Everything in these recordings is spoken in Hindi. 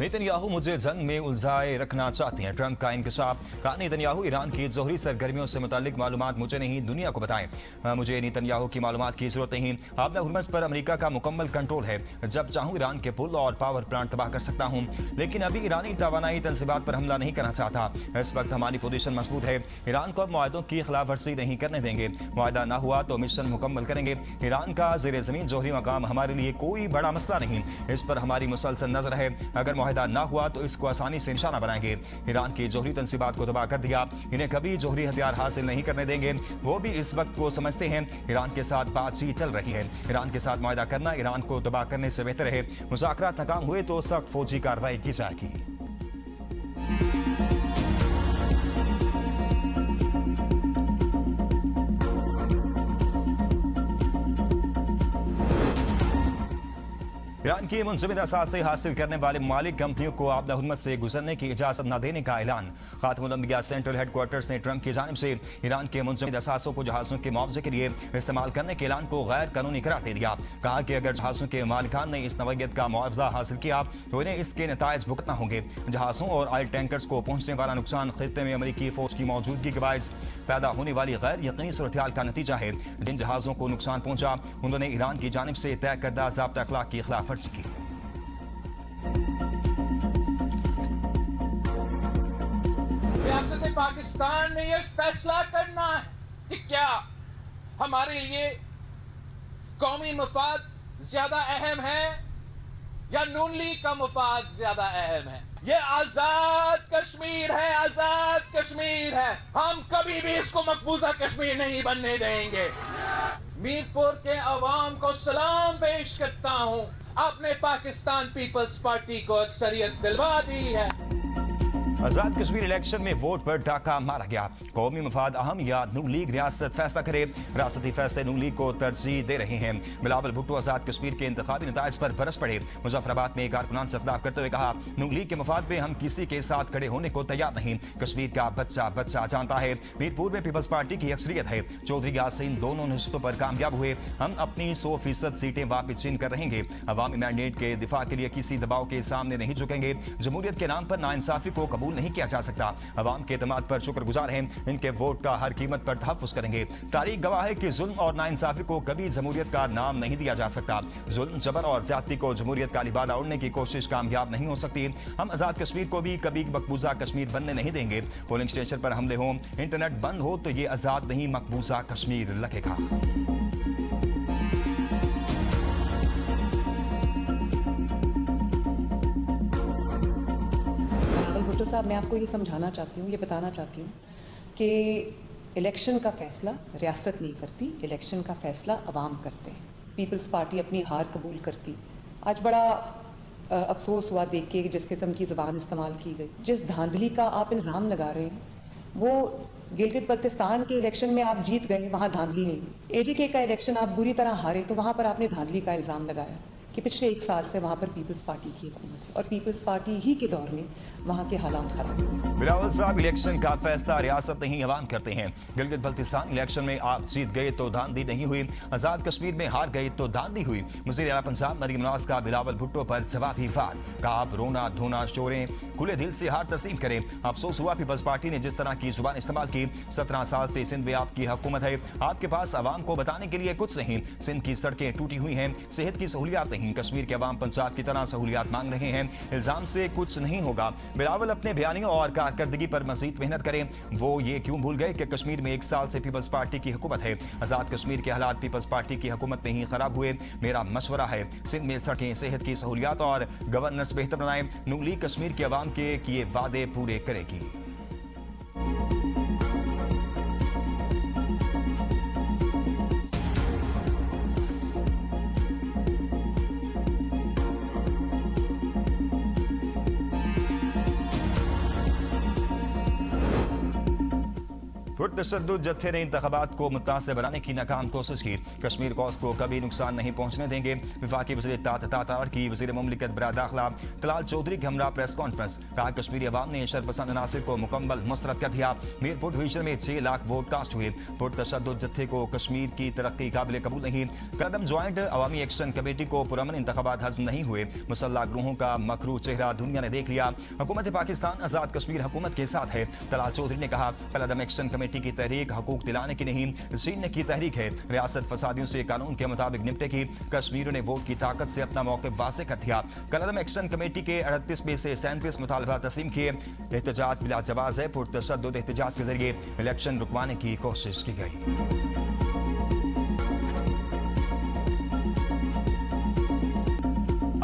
नेतन्याहू मुझे जंग में उलझाए रखना चाहते हैं। ट्रंप का इंकशाफ। कहा नेतन्याहू ईरान की जोहरी सरगर्मियों से मुतालिक मालूमात मुझे नहीं दुनिया को बताएं। मुझे नेतन्याहू की मालूमात की जरूरत नहीं। आबदा हुर्मुज़ पर अमेरिका का मुकम्मल कंट्रोल है। जब चाहूं ईरान के पुल और पावर प्लांट तबाह कर सकता हूं, लेकिन अभी ईरानी तवानाई तंजीबात पर हमला नहीं करना चाहता। इस वक्त हमारी पोजीशन मजबूत है। ईरान को मुआहदों की खिलाफ वर्जी नहीं करने देंगे। मुआहदा ना हुआ तो मिशन मुकम्मल करेंगे। ईरान का ज़ेरे ज़मीन जोहरी मकाम हमारे लिए कोई बड़ा मसला नहीं। इस पर हमारी मुसलसल नजर है। अगर मुआहदा ना हुआ तो इसको आसानी से निशाना बनाएंगे। ईरान की जोहरी तंसीबात को तबाह कर दिया। इन्हें कभी जोहरी हथियार हासिल नहीं करने देंगे। वो भी इस वक्त को समझते हैं। ईरान के साथ बातचीत चल रही है। ईरान के साथ मुआहदा करना ईरान को तबाह करने से बेहतर है। मुज़ाकरात नाकाम हुए तो सख्त फौजी कार्रवाई की जाएगी। ईरान की मुंजमद असासे हासिल करने वाले मालिक कंपनियों को आबदा हुर्मुज़ से गुजरने की इजाजत न देने का ऐलान। खातमुल अंबिया सेंट्रल हेडक्वार्टर्स ने ट्रंप की जानिब से ईरान के मुंजमद असासों को जहाज़ों के मुआवजे के लिए इस्तेमाल करने के ऐलान को गैर कानूनी करार दे दिया। कहा कि अगर जहाज़ों के मालिकान ने इस नवैयत का मुआवजा हासिल किया तो इन्हें इसके नताइज भुगतना होंगे। जहाज़ों और ऑयल टैंकर्स को पहुंचने वाला नुकसान खित्ते में अमरीकी फौज की मौजूदगी के बायस पैदा होने वाली गैर यकीनी सूरत हाल का नतीजा है। जिन जहाज़ों को नुकसान पहुंचा उन्होंने ईरान की जानिब से तय करदा ज़ाब्ता अखलाक की खिलाफ वर्जी की। रियासत पाकिस्तान ने यह फैसला करना है कि क्या हमारे लिए कौमी मफाद ज्यादा अहम है या नून लीग का मफाद ज्यादा अहम है। यह आजाद कश्मीर है, आजाद कश्मीर है। हम कभी भी इसको मकबूजा कश्मीर नहीं बनने देंगे। मीरपुर के अवाम को सलाम पेश करता हूं। आपने पाकिस्तान पीपल्स पार्टी को अक्सरियत दिलवा दी है। आजाद कश्मीर इलेक्शन में वोट पर डाका मारा गया। कौमी मफाद अहम या नून लीग रियासत फैसला करे। रियासती फैसले नून लीग को तरजीह दे रहे हैं। बिलावल भुट्टो आजाद कश्मीर के इंतखाबी नताइज पर बरस पड़े। मुजफ्फराबाद में कारकुनान से खिताब करते हुए कहा, नून लीग के मफाद में हम किसी के साथ खड़े होने को तैयार नहीं। कश्मीर का बच्चा बच्चा जानता है। मीरपुर में पीपल्स पार्टी की अक्सरियत है। चौधरी यासीन दोनों नशस्तों पर कामयाब हुए। हम अपनी 100% सीटें वापस छीन कर रहेंगे। अवामी मैंडेट के दिफा के लिए किसी दबाव के सामने नहीं झुकेंगे। जमहूरियत के नाम पर नाइंसाफी को कबूल नहीं किया जा सकता। अवाम के एतमाद पर शुक्रगुजार हैं। इनके वोट का हर कीमत पर तहफ्फुज करेंगे। तारीख गवाह है कि जुल्म और नाइंसाफी को कभी जमहूरियत का नाम नहीं दिया जा सकता। जुल्म, जबर और ज्यादती को जमहूरियत का लिबादा उड़ने की कोशिश कामयाब नहीं हो सकती। हम आजाद कश्मीर को भी कभी मकबूजा कश्मीर बनने नहीं देंगे। पोलिंग स्टेशन पर हमले हो, इंटरनेट बंद हो तो ये आजाद नहीं मकबूजा कश्मीर लगेगा। भुट्टो साहब, मैं आपको ये समझाना चाहती हूँ, ये बताना चाहती हूँ कि इलेक्शन का फैसला रियासत नहीं करती, इलेक्शन का फैसला अवाम करते हैं। पीपल्स पार्टी अपनी हार कबूल करती। आज बड़ा अफसोस हुआ देख के जिस किस्म की ज़बान इस्तेमाल की गई, जिस धांधली का आप इल्ज़ाम लगा रहे हैं, वो गिलगित बल्तिस्तान के इलेक्शन में आप जीत गए, वहाँ धांधली नहीं। एजीके का इलेक्शन आप बुरी तरह हारे तो वहाँ पर आपने धांधली का इल्ज़ाम लगाया कि पिछले 1 साल से वहाँ पर पीपल्स पार्टी की हुकूमत है और पीपल्स पार्टी ही के दौर में वहाँ के हालात खराब हुए। बिलावल साहब, इलेक्शन का फैसला रियासत नहीं अवाम करते हैं। गिलगित बल्तिस्तान इलेक्शन में आप जीत गए तो धांधली नहीं हुई। आजाद कश्मीर में हार गए तो धांधली हुई। वज़ीर आला पंजाब मरीम नवाज का बिलावल भुट्टो पर जवाबी वार। कहा, आप रोना धोना शोरें, खुले दिल से हार तस्लीम करें। अफसोस हुआ पीपल्स पार्टी ने जिस तरह की जुबान इस्तेमाल की। 17 साल से सिंध में आपकी हुकूमत है। आपके पास अवाम को बताने के लिए कुछ नहीं। सिंध की सड़कें टूटी हुई हैं, सेहत की सहूलियात नहीं। कश्मीर के अवाम पंजाब की तरह सहूलियात मांग रहे हैं। इल्जाम से कुछ नहीं होगा। बिलावल अपने बयानियों और कारकर्दगी पर मजीद मेहनत करें। वो ये क्यों भूल गए कि कश्मीर में 1 साल से पीपल्स पार्टी की हुकूमत है। आजाद कश्मीर के हालात पीपल्स पार्टी की हुकूमत में ही खराब हुए। मेरा मशवरा है, सिंध में सड़कें, सेहत की सहूलियात और गवर्नेंस बेहतर बनाएं। नून लीग कश्मीर के अवाम के किए वादे पूरे करेगी। पुरतशद्दुद जत्थे ने इंतखाबात को मुतासिर बनाने की नाकाम कोशिश की। कश्मीर कौस को कभी नुकसान नहीं पहुंचने देंगे। वफाकी वज़ीर तातार की वज़ीर मुमलिकत बरा दाखिला तलाल चौधरी के हमरा प्रेस कॉन्फ्रेंस। कहा कश्मीरी अवाम ने शरपसंद अनासिर को मुकम्मल मुस्तरद कर दिया। मीरपुर डिवीजन में 6 लाख वोट कास्ट हुए। पुरतशद्दुद जत्थे को कश्मीर की तरक्की काबिल कबूल नहीं। कदम ज्वाइंट अवामी एक्शन कमेटी को पुरअमन इंतखाबात हज़म नहीं हुए। मुसल्लह ग्रोहों का मकरू चेहरा दुनिया ने देख लिया। हुकूमत पाकिस्तान आज़ाद कश्मीर हुकूमत के साथ है। तलाल चौधरी ने कहा कदम एक्शन कमेटी की तहरीक हकूक दिलाने की नहीं, छीनने की तहरीक है। रियासत फसादियों से कानून के मुताबिक निपटेगी। कश्मीरियों ने वोट की ताकत से अपना मौक़िफ़ वाज़ेह कर दिया। कदम एक्शन कमेटी के 38 में से 37 मुतालबा तस्लीम किए। एहतजाज बिला जवाज़ है। पुरतशद्दुद एहतजाज के जरिए इलेक्शन रुकवाने की कोशिश की गई।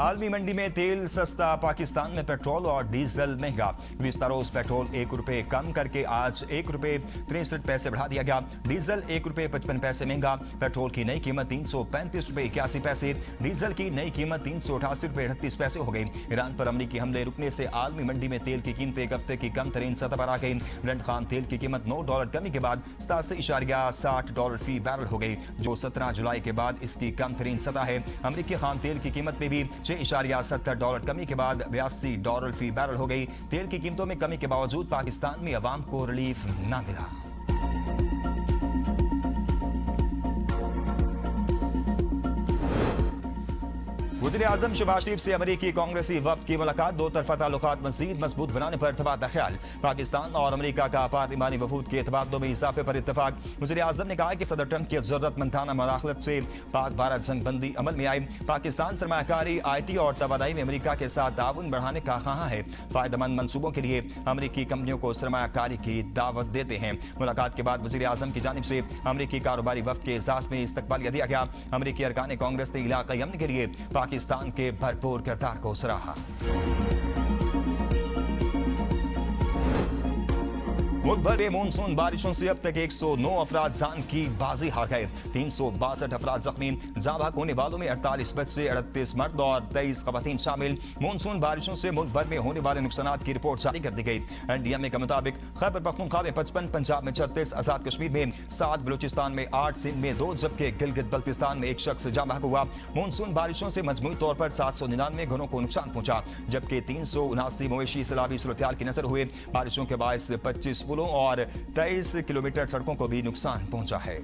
आलमी मंडी में तेल सस्ता, पाकिस्तान में पेट्रोल और डीजल महंगा। गुज़िश्ता रोज पेट्रोल 1 रुपये कम करके आज 1 रुपये 63 पैसे बढ़ा दिया गया। डीजल 1 रुपये 55 पैसे महंगा। पेट्रोल की नई कीमत 335 रुपये 81 पैसे, डीजल की नई कीमत 388 रुपये 38 पैसे हो गई। ईरान पर अमरीकी हमले रुकने से आलमी मंडी में तेल की कीमत एक हफ्ते की कम तरीन सतह पर आ गई। ब्रेंट खाम तेल की कीमत $9 कमी के बाद $87.60 फी बैरल हो गई, जो 17 जुलाई के बाद इसकी कम तरीन सतह है। अमरीकी खाम तेल की कीमत में भी $6.70 कमी के बाद $82 फी बैरल हो गई। तेल की कीमतों में कमी के बावजूद पाकिस्तान में अवाम को रिलीफ न मिला। वज़ीर आज़म शहबाज शरीफ से अमरीकी कांग्रेसी वफ्द की मुलाकात। दो तरफा ताल्लुकात मज़ीद मजबूत बनाने पर तबादला ख्याल। पाकिस्तान और अमरीका का पार्लिमानी वफूद के तबादलों में इजाफे पर इत्तफाक। वज़ीर आज़म ने कहा कि सदर ट्रंप की ज़रूरतमंदाना मुदाखलत से पाक भारत जंग बंदी अमल में आई। पाकिस्तान सरमायाकारी, IT और तवानाई में अमरीका के साथ ताउन बढ़ाने का ख्वाह है। फायदेमंद मनसूबों के लिए अमरीकी कंपनियों को सरमायाकारी की दावत देते हैं। मुलाकात के बाद वज़ीर आज़म की जानिब से अमरीकी कारोबारी वफ्द के एजाज़ में इस्तकबालिया दिया गया। अमरीकी अरकान कांग्रेस ने इलाक़ाई अमन के लिए पाकिस्तान के भरपूर किरदार को सराहा। मुल्क भर में मानसून बारिशों से अब तक 109 अफराद जान की बाजी हार गए। 362 अफराद जख्मी। जाँ होने वालों में 48 बच्चे, 38 मर्द और 23 खवातीन शामिल। मानसून बारिशों से मुल्क भर में होने वाले नुकसानात की रिपोर्ट जारी कर दी गई। NDMA के मुताबिक खैबर पख्तूनख्वा में 55, पंजाब में 36, आजाद कश्मीर में 7, बलूचिस्तान में 8, सिंध में 2 जबकि गिलगित बल्तिस्तान में 1 शख्स जाँ बहक हुआ। मानसून बारिशों से मजमूई तौर पर 799 घरों को नुकसान पहुंचा, जबकि 379 मवेशी सैलाबी सूरत की नजर हुए। बारिशों के बायस 25 पुलों और 23 किलोमीटर सड़कों को भी नुकसान पहुंचा है।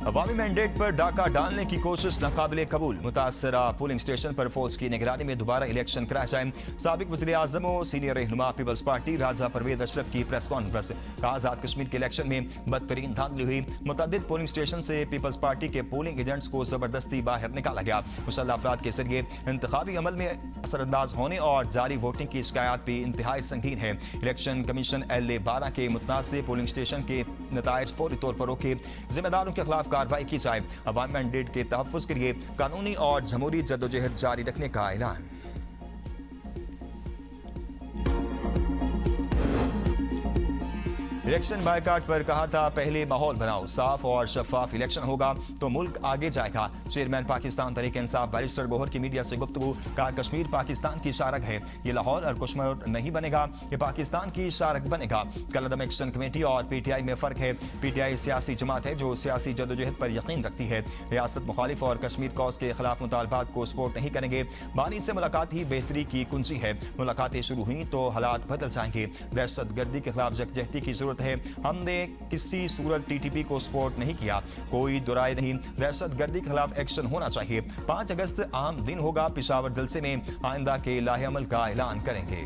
अवामी मैंडेट पर डाका डालने की कोशिश नाकाबिले कबूल। मुतासरा पोलिंग स्टेशन पर फौज की निगरानी में दोबारा इलेक्शन कराया जाए। साबिक वज़ीर आज़म और सीनियर रहनुमा पीपल्स पार्टी राजा परवेज अशरफ की प्रेस कॉन्फ्रेंस। आज़ाद कश्मीर के इलेक्शन में बदतरीन धांधली हुई। मुतअद्दिद पोलिंग स्टेशन से पीपल्स पार्टी के पोलिंग एजेंट्स को जबरदस्ती बाहर निकाला गया। मुसल्लह अफराद के जरिए इंतखाबी अमल में असरअंदाज होने और जारी वोटिंग की शिकायत भी इंतहाई संगीन है। इलेक्शन कमीशन LA-12 के मुतनाज़ पोलिंग स्टेशन के नताइज फौरी तौर पर रोके। जिम्मेदारों के खिलाफ कार्रवाई की जाए। अवामी मैंडेट के तहफ़्फ़ुज़ के लिए कानूनी और जमहूरी जद्दोजहद जारी रखने का ऐलान। इलेक्शन बायकाट पर कहा था पहले माहौल बनाओ, साफ और शफाफ इलेक्शन होगा तो मुल्क आगे जाएगा। चेयरमैन पाकिस्तान तहरीक इंसाफ बैरिस्टर गौहर की मीडिया से गुफ्तगू। कहा कश्मीर पाकिस्तान की शारक है, ये लाहौर और कश्मीर नहीं बनेगा, ये पाकिस्तान की शारक बनेगा। कलदम एक्शन कमेटी और PTI में फर्क है। PTI सियासी जमात है जो सियासी जदोजहद पर यकीन रखती है। रियासत मुखालिफ और कश्मीर कौस के खिलाफ मुतालबात को सपोर्ट नहीं करेंगे। बानी से मुलाकात ही बेहतरी की कुंजी है। मुलाकातें शुरू हुई तो हालात बदल जाएंगे। दहशत गर्दी के खिलाफ यकजहती की जरूरत है। हमने किसी सूरत TTP को सपोर्ट नहीं किया, कोई दुराए नहीं। दहशत गर्दी के खिलाफ एक्शन होना चाहिए। 5 अगस्त आम दिन होगा। पेशावर जलसे में आइंदा के लाहे अमल का ऐलान करेंगे।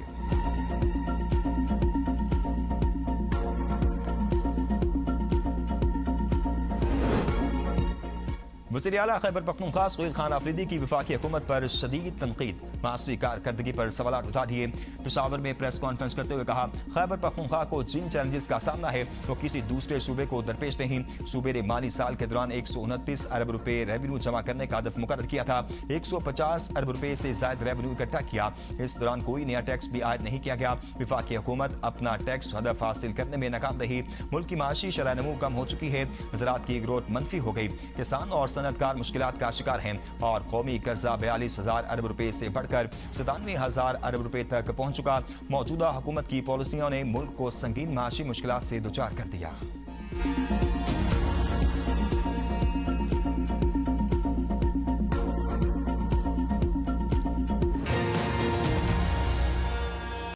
वज़ीर आला खैबर पख्तूनख्वा सुहेल खान आफरीदी की वफाकी हुकूमत पर शदीद तनकीद। मासी कारकर्दगी पर सवाल उठा दिए। पेशावर में प्रेस कॉन्फ्रेंस करते हुए कहा खैबर पख्तूनख्वा को जिन चैलेंजेस का सामना है वो किसी दूसरे सूबे को दरपेश नहीं। सूबे ने माली साल के दौरान 129 अरब रुपए रेवेन्यू जमा करने का हदफ मुकर्रर किया था। 150 अरब रुपए से ज्यादा रेवेन्यू इकट्ठा किया। इस दौरान कोई नया टैक्स भी आयद नहीं किया गया। वफाकी हुकूमत अपना टैक्स हदफ हासिल करने में नाकाम रही। मुल्क की माशी शरह नमू कम हो चुकी है। ज़राअत की ग्रोथ मनफी हो गई। किसान और जमानतकार मुश्किलात का शिकार हैं और कौमी कर्जा 42,000 अरब रुपए से बढ़कर 97,000 अरब रुपए तक पहुंच चुका। मौजूदा हुकूमत की पॉलिसियों ने मुल्क को संगीन माशी मुश्किलात से दुचार कर दिया।